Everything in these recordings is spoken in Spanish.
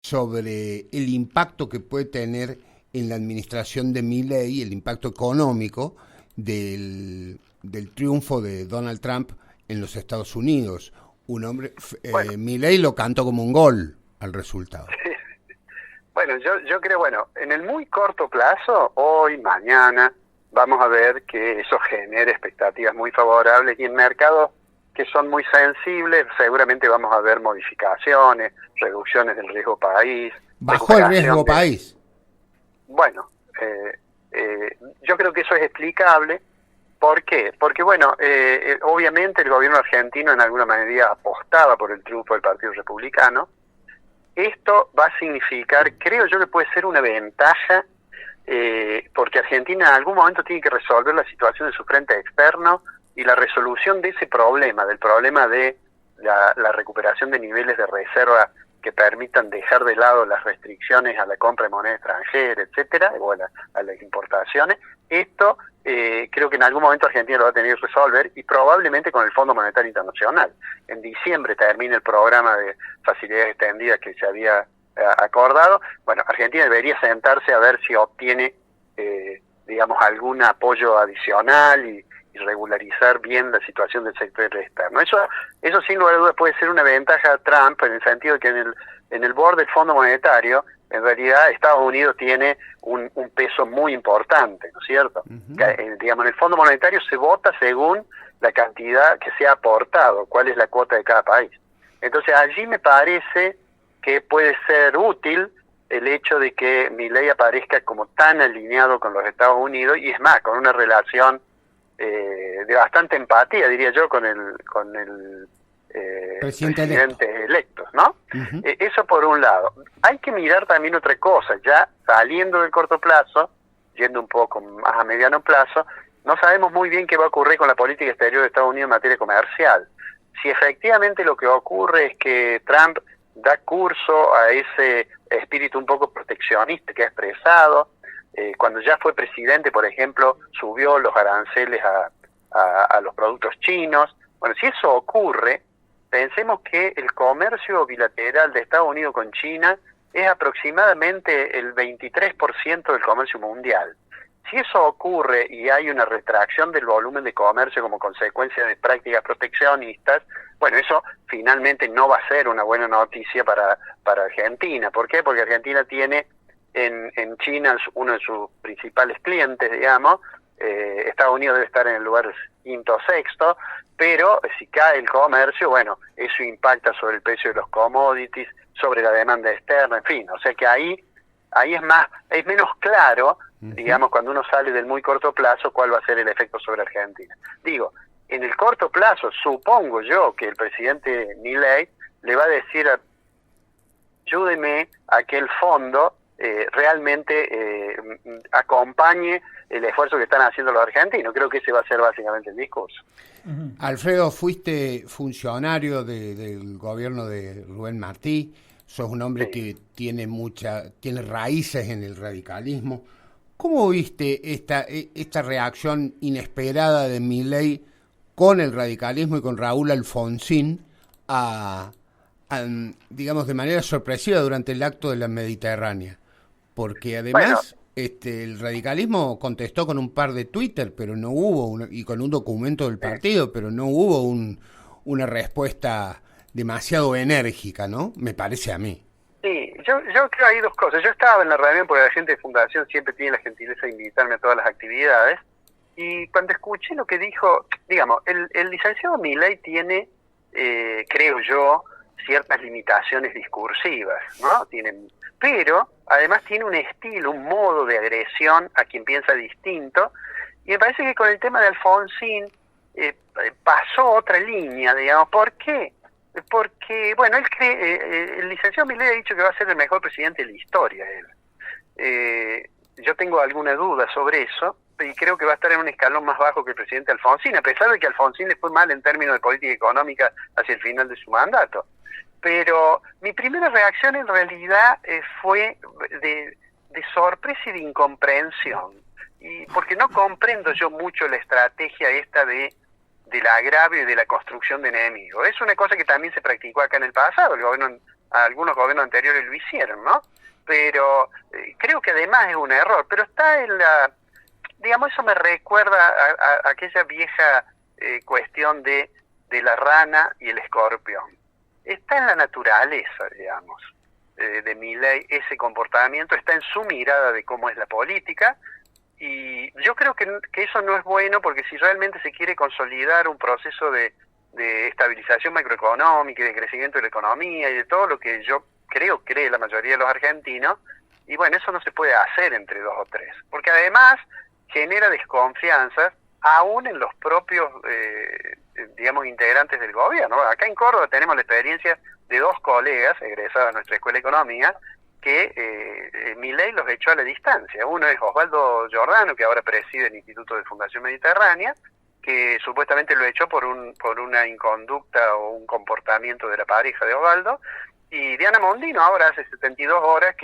sobre el impacto que puede tener en la administración de Milei, el impacto económico del triunfo de Donald Trump en los Estados Unidos. Un hombre, Bueno, Milei lo cantó como un gol al resultado. bueno, yo creo, bueno, en el muy corto plazo, hoy, mañana, vamos a ver que eso genere expectativas muy favorables y en mercados que son muy sensibles, seguramente vamos a ver modificaciones, reducciones del riesgo país. ¿Bajó el riesgo país? Bueno, yo creo que eso es explicable. ¿Por qué? Porque, bueno, obviamente el gobierno argentino en alguna medida apostaba por el triunfo del Partido Republicano. Esto va a significar, creo yo, que puede ser una ventaja, porque Argentina en algún momento tiene que resolver la situación de su frente externo y la resolución de ese problema, del problema de la recuperación de niveles de reserva que permitan dejar de lado las restricciones a la compra de moneda extranjera, etcétera, o a las importaciones. Esto creo que en algún momento Argentina lo va a tener que resolver y probablemente con el Fondo Monetario Internacional. En diciembre termina el programa de facilidades extendidas que se había acordado. Bueno, Argentina debería sentarse a ver si obtiene, digamos, algún apoyo adicional y regularizar bien la situación del sector externo. Eso sin lugar a dudas puede ser una ventaja a Trump en el sentido de que en el board del Fondo Monetario, en realidad Estados Unidos tiene un peso muy importante, ¿no es cierto? Digamos, en el Fondo Monetario se vota según la cantidad que se ha aportado, cuál es la cuota de cada país. Entonces allí me parece que puede ser útil el hecho de que Milei aparezca como tan alineado con los Estados Unidos y es más, con una relación de bastante empatía, diría yo, con el presidente electo, ¿no? Eso por un lado. Hay que mirar también otra cosa, ya saliendo del corto plazo, yendo un poco más a mediano plazo, no sabemos muy bien qué va a ocurrir con la política exterior de Estados Unidos en materia comercial. Si efectivamente lo que ocurre es que Trump da curso a ese espíritu un poco proteccionista que ha expresado, cuando ya fue presidente, por ejemplo, subió los aranceles a los productos chinos. Bueno, si eso ocurre, pensemos que el comercio bilateral de Estados Unidos con China es aproximadamente el 23% del comercio mundial. Si eso ocurre y hay una retracción del volumen de comercio como consecuencia de prácticas proteccionistas, bueno, eso finalmente no va a ser una buena noticia para Argentina. ¿Por qué? Porque Argentina tiene en China uno de sus principales clientes, digamos. Estados Unidos debe estar en el lugar quinto o sexto, pero si cae el comercio, bueno, eso impacta sobre el precio de los commodities, sobre la demanda externa, en fin, o sea que ahí es menos claro, digamos, cuando uno sale del muy corto plazo, cuál va a ser el efecto sobre Argentina. Digo, en el corto plazo, supongo yo que el presidente Milei le va a decir ayúdeme a que el fondo realmente acompañe el esfuerzo que están haciendo los argentinos. Creo que ese va a ser básicamente el discurso. Alfredo, fuiste funcionario del gobierno de Rubén Martí, sos un hombre que tiene raíces en el radicalismo. ¿Cómo viste esta reacción inesperada de Milei con el radicalismo y con Raúl Alfonsín digamos, de manera sorpresiva durante el acto de la Mediterránea? Porque además el radicalismo contestó con un par de Twitter, pero no hubo y con un documento del partido, pero no hubo una respuesta demasiado enérgica, ¿no? Me parece a mí. Sí, yo creo que hay dos cosas. Yo estaba en la reunión porque la gente de Fundación siempre tiene la gentileza de invitarme a todas las actividades, y cuando escuché lo que dijo, digamos, el licenciado Milei tiene, creo yo, ciertas limitaciones discursivas, ¿no? Pero además tiene un estilo, un modo de agresión a quien piensa distinto, y me parece que con el tema de Alfonsín pasó otra línea, digamos. ¿Por qué? Porque, bueno, él cree, el licenciado Milei ha dicho que va a ser el mejor presidente de la historia, él. Yo tengo alguna duda sobre eso, y creo que va a estar en un escalón más bajo que el presidente Alfonsín, a pesar de que Alfonsín le fue mal en términos de política económica hacia el final de su mandato. Pero mi primera reacción en realidad fue de sorpresa y de incomprensión, y porque no comprendo yo mucho la estrategia esta del agravio y de la construcción de enemigos. Es una cosa que también se practicó acá en el pasado. El gobierno algunos gobiernos anteriores lo hicieron, ¿no? Pero creo que además es un error, pero está en la, digamos, eso me recuerda a aquella vieja cuestión de la rana y el escorpión. Está en la naturaleza, digamos, de Milei, ese comportamiento, está en su mirada de cómo es la política, y yo creo que eso no es bueno, porque si realmente se quiere consolidar un proceso de estabilización macroeconómica y de crecimiento de la economía y de todo lo que yo cree la mayoría de los argentinos, y bueno, eso no se puede hacer entre dos o tres, porque además genera desconfianza aún en los propios, digamos, integrantes del gobierno. Acá en Córdoba tenemos la experiencia de dos colegas egresados a nuestra Escuela de Economía que Milei los echó a la distancia. Uno es Osvaldo Giordano, que ahora preside el Instituto de Fundación Mediterránea, que supuestamente lo echó por una inconducta o un comportamiento de la pareja de Osvaldo, y Diana Mondino ahora hace 72 horas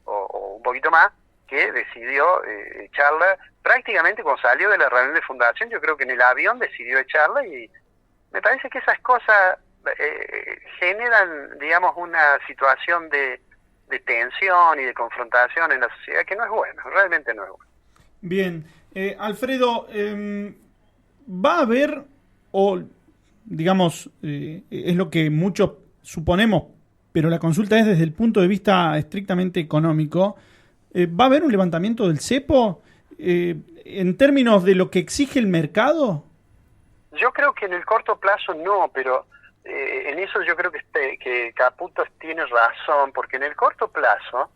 o un poquito más, que decidió echarla prácticamente cuando salió de la reunión de fundación. Yo creo que en el avión decidió echarla, y me parece que esas cosas generan, digamos, una situación de tensión y de confrontación en la sociedad que no es buena, realmente no es buena. Bien, Alfredo, va a haber, o digamos, es lo que muchos suponemos, pero la consulta es desde el punto de vista estrictamente económico, ¿va a haber un levantamiento del cepo en términos de lo que exige el mercado? Yo creo que en el corto plazo no, pero en eso yo creo que Caputo tiene razón, porque en el corto plazo,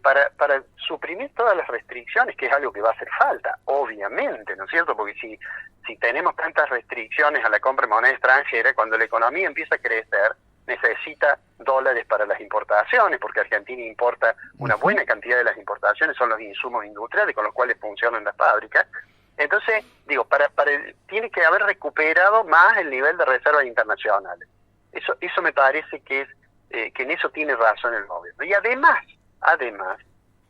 para suprimir todas las restricciones, que es algo que va a hacer falta, obviamente, ¿no es cierto? Porque si tenemos tantas restricciones a la compra de moneda extranjera, cuando la economía empieza a crecer, necesita dólares para las importaciones, porque Argentina importa una buena cantidad de las importaciones, son los insumos industriales con los cuales funcionan las fábricas. Entonces, digo, tiene que haber recuperado más el nivel de reservas internacionales. Eso me parece que en eso tiene razón el gobierno. Y además,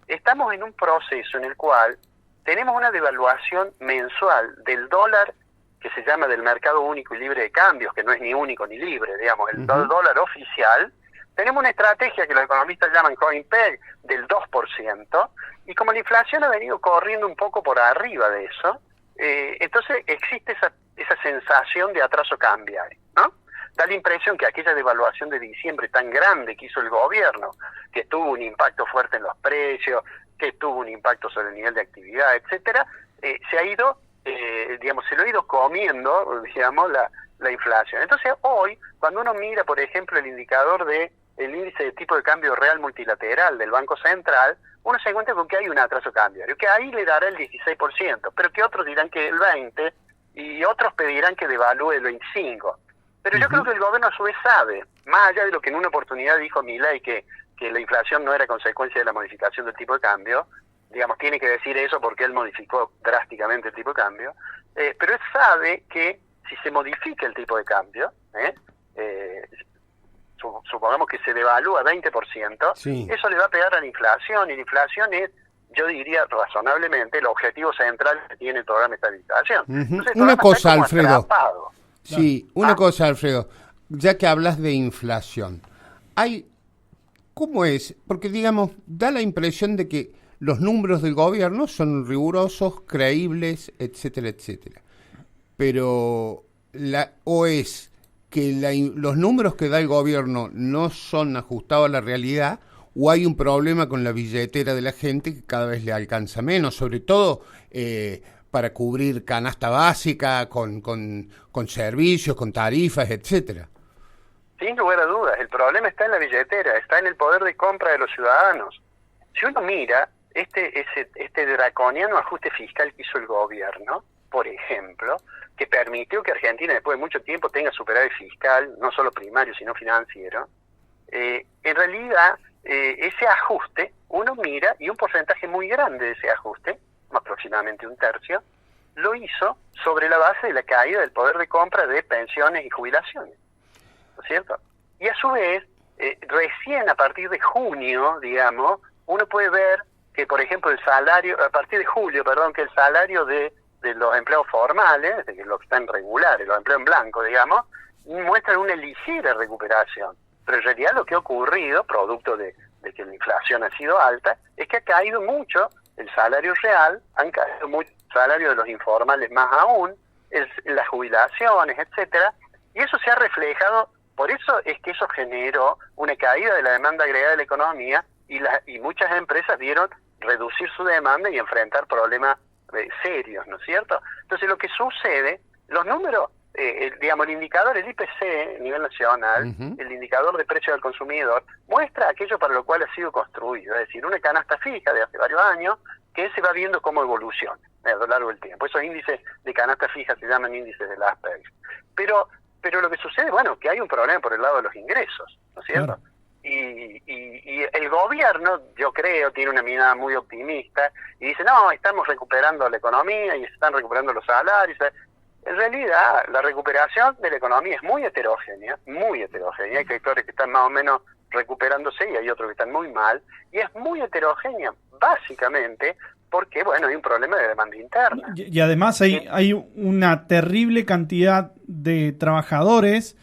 estamos en un proceso en el cual tenemos una devaluación mensual del dólar, que se llama del mercado único y libre de cambios, que no es ni único ni libre, digamos, el dólar oficial. Tenemos una estrategia que los economistas llaman coin-peg del 2%, y como la inflación ha venido corriendo un poco por arriba de eso, entonces existe esa sensación de atraso cambiario, ¿no? Da la impresión que aquella devaluación de diciembre tan grande que hizo el gobierno, que tuvo un impacto fuerte en los precios, que tuvo un impacto sobre el nivel de actividad, etcétera, se ha ido, se lo ha ido comiendo, digamos, la inflación. Entonces hoy, cuando uno mira, por ejemplo, el indicador el índice de tipo de cambio real multilateral del Banco Central, uno se encuentra con que hay un atraso cambiario, que ahí le dará el 16%, pero que otros dirán que el 20%, y otros pedirán que devalúe el 25%. Pero yo creo que el gobierno a su vez sabe, más allá de lo que en una oportunidad dijo Milei, que la inflación no era consecuencia de la modificación del tipo de cambio, digamos, tiene que decir eso porque él modificó drásticamente el tipo de cambio, pero él sabe que si se modifica el tipo de cambio, supongamos que se devalúa 20%, sí, eso le va a pegar a la inflación, y la inflación es, yo diría razonablemente, el objetivo central que tiene el programa de estabilización. Entonces, una cosa, Alfredo. Atrapado. Sí, una cosa, Alfredo, ya que hablas de inflación, ¿cómo es? Porque, digamos, da la impresión de que los números del gobierno son rigurosos, creíbles, etcétera, etcétera. Pero, es que los números que da el gobierno no son ajustados a la realidad, o hay un problema con la billetera de la gente que cada vez le alcanza menos, sobre todo para cubrir canasta básica, con servicios, con tarifas, etcétera. Sin lugar a dudas, el problema está en la billetera, está en el poder de compra de los ciudadanos. Si uno mira este draconiano ajuste fiscal que hizo el gobierno, por ejemplo, que permitió que Argentina después de mucho tiempo tenga superávit fiscal, no solo primario, sino financiero, en realidad ese ajuste, uno mira, y un porcentaje muy grande de ese ajuste, aproximadamente un tercio, lo hizo sobre la base de la caída del poder de compra de pensiones y jubilaciones, ¿no es cierto? Y a su vez, recién a partir de junio, digamos, uno puede ver que, por ejemplo, a partir de julio, que el salario de los empleos formales, de los que están regulares, los empleos en blanco, digamos, muestran una ligera recuperación. Pero en realidad lo que ha ocurrido, producto de que la inflación ha sido alta, es que ha caído mucho el salario real, han caído mucho el salario de los informales más aún, las jubilaciones, etcétera, y eso se ha reflejado. Por eso es que eso generó una caída de la demanda agregada de la economía y muchas empresas vieron reducir su demanda y enfrentar problemas serios, ¿no es cierto? Entonces lo que sucede, los números, digamos, el indicador, el IPC a nivel nacional, el indicador de precio del consumidor, muestra aquello para lo cual ha sido construido, es decir, una canasta fija de hace varios años que se va viendo cómo evoluciona a lo largo del tiempo. Esos índices de canasta fija se llaman índices de Asperger. Pero lo que sucede, bueno, que hay un problema por el lado de los ingresos, ¿no es cierto? Claro. Y el gobierno, yo creo, tiene una mirada muy optimista y dice, no, estamos recuperando la economía y se están recuperando los salarios. En realidad, la recuperación de la economía es muy heterogénea, muy heterogénea. Hay sectores que están más o menos recuperándose y hay otros que están muy mal. Y es muy heterogénea, básicamente, porque, bueno, hay un problema de demanda interna. Y además hay una terrible cantidad de trabajadores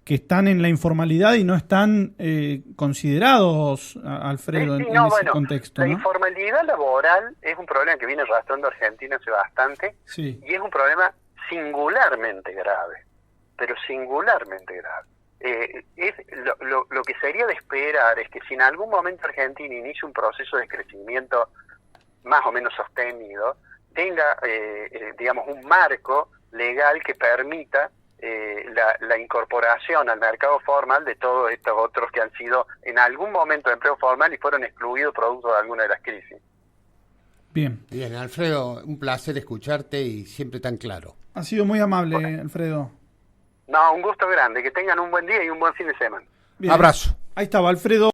que están en la informalidad y no están considerados, Alfredo, en ese contexto, ¿no? La informalidad laboral es un problema que viene arrastrando Argentina hace bastante, sí. Y es un problema singularmente grave, pero singularmente grave. Lo que sería de esperar es que si en algún momento Argentina inicia un proceso de crecimiento más o menos sostenido, tenga, digamos, un marco legal que permita la incorporación al mercado formal de todos estos otros que han sido en algún momento de empleo formal y fueron excluidos producto de alguna de las crisis. Bien, Alfredo, un placer escucharte y siempre tan claro. Ha sido muy amable, bueno. Alfredo. No, un gusto grande, que tengan un buen día y un buen fin de semana. Bien. Abrazo. Ahí estaba Alfredo.